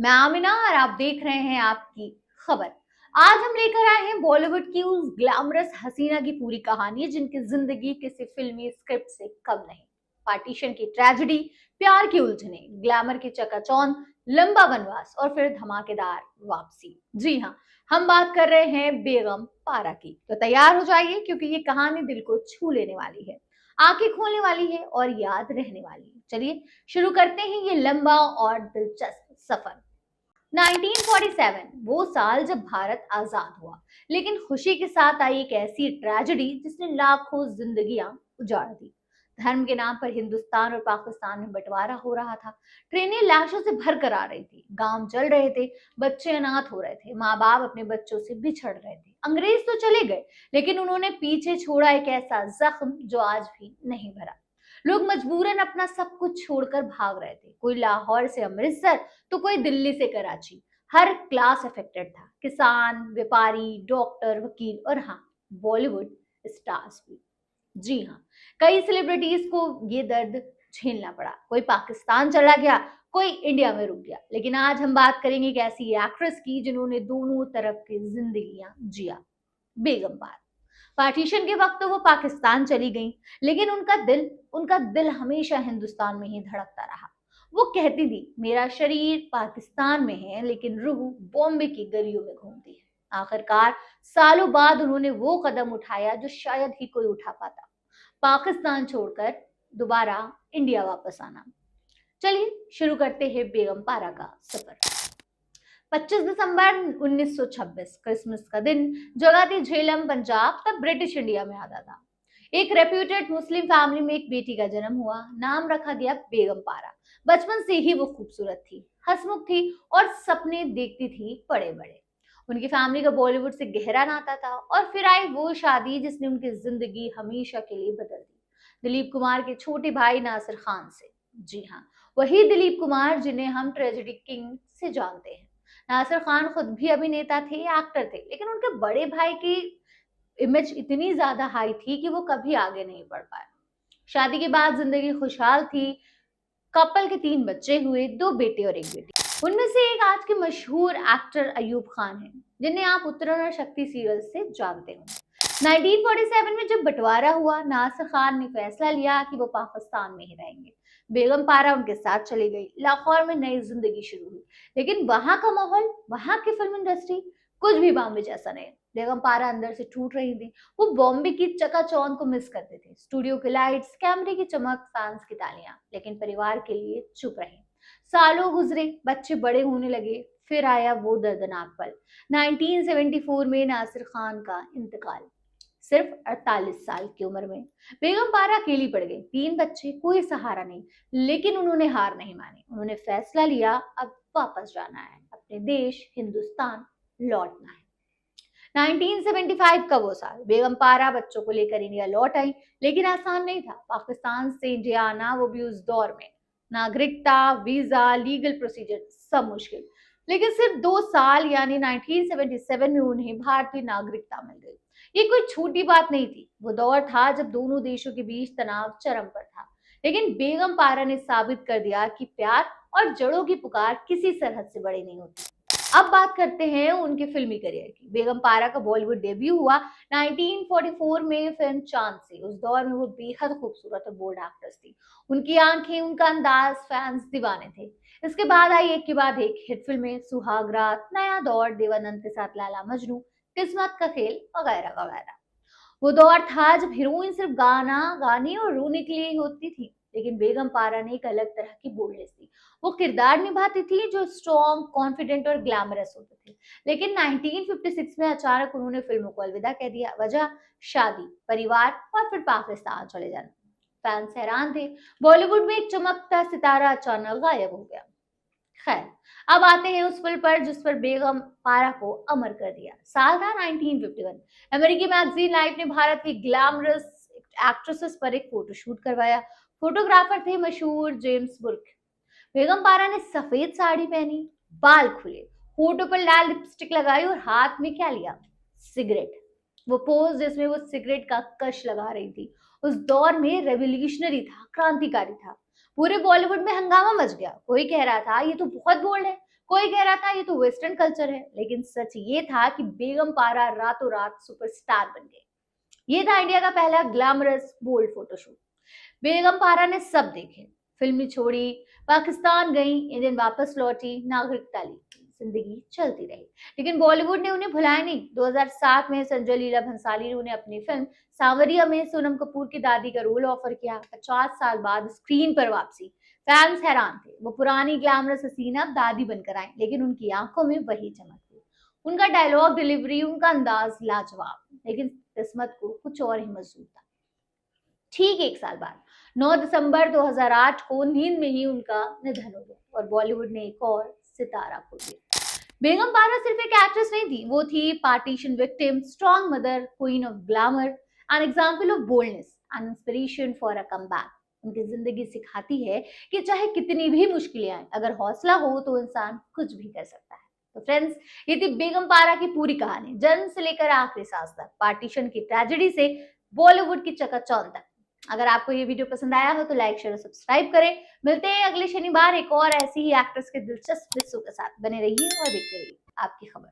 मैं आमिना और आप देख रहे हैं आपकी खबर। आज हम लेकर आए हैं बॉलीवुड की उस ग्लैमरस हसीना की पूरी कहानी जिनकी जिंदगी किसी फिल्मी स्क्रिप्ट से कम नहीं। पार्टीशन की ट्रेजेडी, प्यार की उलझने, ग्लैमर की चकाचौंध, लंबा वनवास और फिर धमाकेदार वापसी। जी हाँ, हम बात कर रहे हैं बेगम पारा की। तो तैयार हो जाइए क्योंकि ये कहानी दिल को छू लेने वाली है, आंखें खोलने वाली है और याद रहने वाली है। चलिए शुरू करते हैं ये लंबा और दिलचस्प सफर। 1947 वो साल जब भारत आजाद हुआ, लेकिन खुशी के साथ आई एक ऐसी ट्रेजेडी जिसने लाखों जिंदगियां उजाड़ दी। धर्म के नाम पर हिंदुस्तान और पाकिस्तान में बंटवारा हो रहा था। ट्रेनें लाशों से भर कर आ रही थी, गांव जल रहे थे, बच्चे अनाथ हो रहे थे, माँ बाप अपने बच्चों से बिछड़ रहे थे। अंग्रेज तो चले गए, लेकिन उन्होंने पीछे छोड़ा एक ऐसा जख्म जो आज भी नहीं भरा। लोग मजबूरन अपना सब कुछ छोड़कर भाग रहे थे, कोई लाहौर से अमृतसर तो कोई दिल्ली से कराची। हर क्लास अफेक्टेड था, किसान, व्यापारी, डॉक्टर, वकील और हाँ, बॉलीवुड स्टार्स भी। जी हाँ, कई सेलिब्रिटीज को ये दर्द झेलना पड़ा। कोई पाकिस्तान चला गया, कोई इंडिया में रुक गया। लेकिन आज हम बात करेंगे एक ऐसी एक्ट्रेस की जिन्होंने दोनों तरफ की जिंदगियां जिया, बेगम पार। पार्टीशन के वक्त तो वो पाकिस्तान चली गई, लेकिन उनका दिल हमेशा हिंदुस्तान में ही धड़कता रहा। वो कहती थी, मेरा शरीर पाकिस्तान में है लेकिन रूह बॉम्बे की गलियों में घूमती है। आखिरकार सालों बाद उन्होंने वो कदम उठाया जो शायद ही कोई उठा पाता, पाकिस्तान छोड़कर दोबारा इंडिया वापस आना। चलिए शुरू करते हैं बेगम पारा का सफर। 25 दिसंबर 1926 क्रिसमस का दिन, जगह थी झेलम, पंजाब। तब ब्रिटिश इंडिया में आता था। एक रेप्यूटेड मुस्लिम फैमिली में एक बेटी का जन्म हुआ। नाम रखा गया बेगम पारा। बचपन से ही वो खूबसूरत थी, हंसमुख थी और सपने देखती थी बड़े बड़े। उनकी फैमिली का बॉलीवुड से गहरा नाता था और फिर आई वो शादी जिसने उनकी जिंदगी हमेशा के लिए बदल दी, दिलीप कुमार के छोटे भाई नासिर खान से। जी हाँ, वही दिलीप कुमार जिन्हें हम ट्रेजेडी किंग से जानते हैं। नासिर खान खुद भी अभिनेता थे, एक्टर थे, लेकिन उनके बड़े भाई की इमेज इतनी ज्यादा हाई थी कि वो कभी आगे नहीं बढ़ पाए। शादी के बाद जिंदगी खुशहाल थी। कपल के 3 बच्चे हुए, 2 बेटे और 1 बेटी। उनमें से एक आज के मशहूर एक्टर अयूब खान हैं, जिन्हें आप उत्तरण और शक्ति सीरियल से जानते हो। 1947 में जब बंटवारा हुआ, नासिर खान ने फैसला लिया कि वो पाकिस्तान में ही रहेंगे। बेगम पारा उनके साथ चली गई। लाहौर में नई जिंदगी शुरू हुई, लेकिन वहां का माहौल, वहां की फिल्म इंडस्ट्री कुछ भी बॉम्बे जैसा नहीं। बेगम पारा अंदर से टूट रही थी। वो बॉम्बे की चकाचौंध को मिस करते थे, स्टूडियो के लाइट्स, कैमरे की चमक, फैंस की तालियां, लेकिन परिवार के लिए चुप रहे। सालों गुजरे, बच्चे बड़े होने लगे, फिर आया वो दर्दनाक पल। 1974 में नासिर खान का इंतकाल, सिर्फ 48 साल की उम्र में। बेगम पारा अकेली पड़ गई, 3 बच्चे, कोई सहारा नहीं। लेकिन उन्होंने हार नहीं मानी। उन्होंने फैसला लिया, अब वापस जाना है, अपने देश हिंदुस्तान लौटना है। 1975 का वो साल, बेगम पारा बच्चों को लेकर इंडिया लौट आई। लेकिन आसान नहीं था। पाकिस्तान से इंडिया आना, वो भी उस दौर में, नागरिकता, वीजा, लीगल प्रोसीजर सब मुश्किल। लेकिन सिर्फ 2 साल यानी 1977 में उन्हें भारतीय नागरिकता मिल गई। ये कोई छोटी बात नहीं थी। वो दौर था जब दोनों देशों के बीच तनाव चरम पर था। लेकिन बेगम पारा ने साबित कर दिया कि प्यार और जड़ों की पुकार किसी सरहद से बड़ी नहीं होती। अब बात करते हैं उनके फिल्मी करियर की। बेगम पारा का बॉलीवुड डेब्यू हुआ 1944 में फिल्म चांद से। उस दौर में वो बेहद खूबसूरत और बोल्ड एक्ट्रेस थी। उनकी आंखें, उनका अंदाज, फैंस दीवाने थे। इसके बाद आई एक के बाद एक हिट फिल्में, सुहागरात, नया दौर, देवानंद के साथ लैला मजनू, किस्मत का खेल वगैरह वगैरह। वो दौर था जब हीरोइन सिर्फ गाने और रोने के लिए ही होती थी। लेकिन बेगम पारा ने एक अलग तरह की बोल्डनेस थी। वो किरदार निभाती थी जो स्ट्रॉन्ग, कॉन्फिडेंट और ग्लैमरस होते थे। लेकिन 1956 में अचानक उन्होंने फिल्मों को अलविदा कह दिया। वजह शादी, परिवार और फिर पाकिस्तान चले जाना। फैंस हैरान थे, बॉलीवुड में एक चमकता सितारा अचानक गायब हो गया। खैर, अब आते हैं उस पल पर जिस पर बेगम पारा को अमर कर दिया। साल था 1951। अमेरिकी मैगजीन लाइफ ने भारत की ग्लैमरस एक्ट्रेसेस पर एक फोटोशूट करवाया। फोटोग्राफर थे मशहूर जेम्स बुर्क। बेगम पारा ने सफेद साड़ी पहनी, बाल खुले, होठों पर लाल लिपस्टिक लगाई और हाथ में क्या लिया? सिगरेट। वो पोज जिसमें वो सिगरेट का कश लगा रही थी, उस दौर में रेवोल्यूशनरी था, क्रांतिकारी था। पूरे बॉलीवुड में हंगामा मच गया। कोई कह रहा था ये तो बहुत बोल्ड है, कोई कह रहा था ये तो वेस्टर्न कल्चर है, लेकिन सच ये था कि बेगम पारा रातों रात सुपरस्टार बन गए। ये था इंडिया का पहला ग्लैमरस बोल्ड फोटोशूट। बेगम पारा ने सब देखे, फिल्में छोड़ी, पाकिस्तान गई, इंडियन वापस लौटी, नागरिकता ली, जिंदगी चलती रही। लेकिन बॉलीवुड ने उन्हें भुलाया नहीं। 2007 में संजय लीला भंसाली ने उन्हें अपनी फिल्म सांवरिया में सोनम कपूर की दादी का रोल ऑफर किया। 50 साल बाद स्क्रीन पर वापसी, फैंस हैरान थे। वो पुरानी ग्लैमरस हसीना अब दादी बनकर आई, लेकिन उनकी आंखों में वही चमक थी। उनका डायलॉग डिलीवरी, उनका अंदाज लाजवाब, लेकिन किस्मत को कुछ और ही मंजूर था। ठीक एक साल बाद 9 दिसंबर 2008 को नींद में ही उनका निधन हो गया और बॉलीवुड ने एक और सितारा खो दिया। बेगम पारा सिर्फ एक एक्ट्रेस नहीं थी, वो थी partition victim, strong mother, queen of glamour, an example of boldness, an inspiration for a comeback. उनकी जिंदगी सिखाती है कि चाहे कितनी भी मुश्किलें आए, अगर हौसला हो तो इंसान कुछ भी कर सकता है। तो फ्रेंड्स, ये थी बेगम पारा की पूरी कहानी, जन्म से लेकर आखिरी सांस तक, पार्टीशन की ट्रेजेडी से बॉलीवुड की चकाचौंध तक। अगर आपको ये वीडियो पसंद आया हो तो लाइक शेयर और सब्सक्राइब करें। मिलते हैं अगले शनिवार एक और ऐसी ही एक्ट्रेस के दिलचस्प किस्सों के साथ। बने रहिए और देखते रहिए आपकी खबर।